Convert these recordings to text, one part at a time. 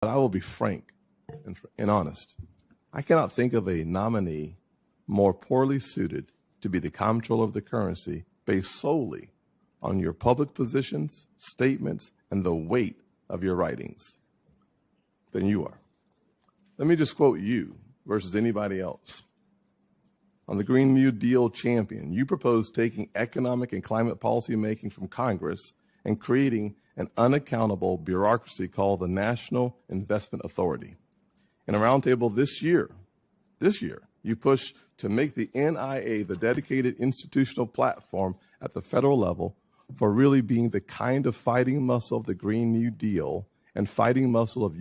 But I will be frank and honest. I cannot think of a nominee more poorly suited to be the comptroller of the currency based solely on your public positions, statements, and the weight of your writings than you are. Let me just quote you versus anybody else. On the Green New Deal champion, you proposed taking economic and climate policy making from Congress and creating an unaccountable bureaucracy called the National Investment Authority. In a roundtable this year, you pushed to make the NIA the dedicated institutional platform at the federal level for really being the kind of fighting muscle of the Green New Deal and fighting muscle of,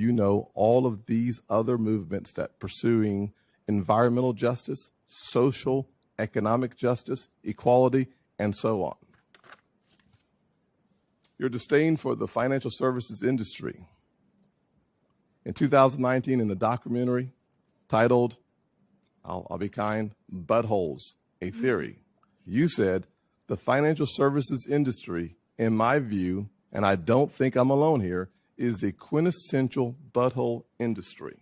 all of these other movements that pursuing environmental justice, social, economic justice, equality, and so on. Your disdain for the financial services industry. In 2019, in a documentary titled, I'll be kind, Buttholes, A Theory, you said, the financial services industry, in my view, and I don't think I'm alone here, is the quintessential butthole industry.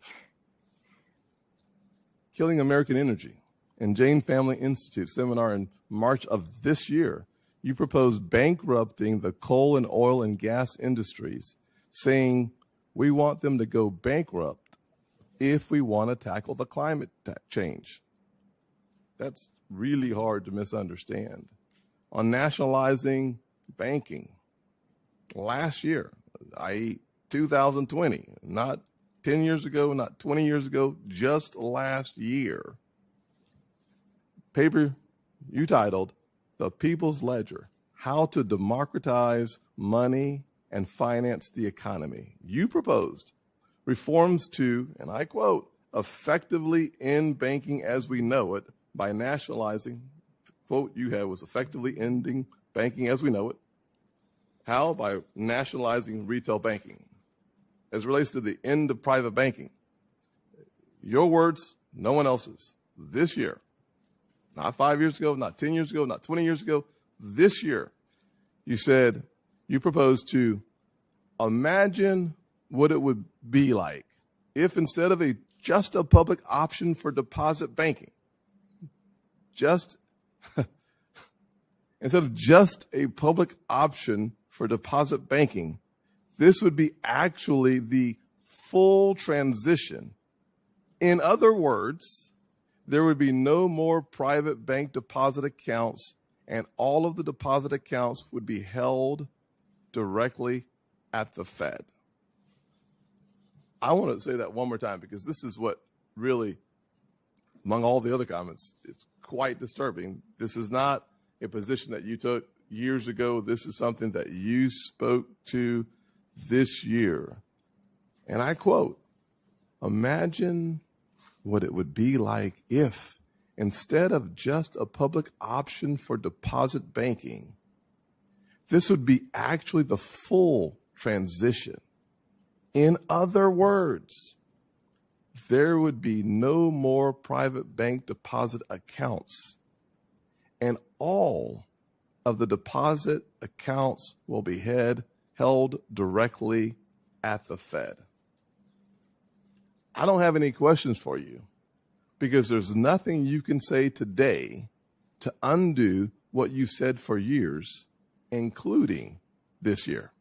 Killing American Energy and Jane Family Institute seminar in March of this year, you proposed bankrupting the coal and oil and gas industries, saying we want them to go bankrupt if we want to tackle the climate change. That's really hard to misunderstand. On nationalizing banking, last year, i.e. 2020, not 10 years ago, not 20 years ago, just last year. Paper you titled, The People's Ledger, How to Democratize Money and Finance the Economy. You proposed reforms to, and I quote, effectively end banking as we know it by nationalizing, the quote you had was effectively ending banking as we know it. How? By nationalizing retail banking. As it relates to the end of private banking, your words, no one else's. This year, not 5 years ago, not 10 years ago, not 20 years ago, this year, you said, you proposed to imagine what it would be like if instead of just a public option for deposit banking, instead of just a public option for deposit banking, this would be actually the full transition. In other words, there would be no more private bank deposit accounts, and all of the deposit accounts would be held directly at the Fed. I want to say that one more time because this is what really, among all the other comments, it's quite disturbing. This is not a position that you took years ago. This is something that you spoke to this year. And I quote, imagine what it would be like if, instead of just a public option for deposit banking, this would be actually the full transition. In other words, there would be no more private bank deposit accounts, and all of the deposit accounts will be held directly at the Fed. I don't have any questions for you because there's nothing you can say today to undo what you've said for years, including this year.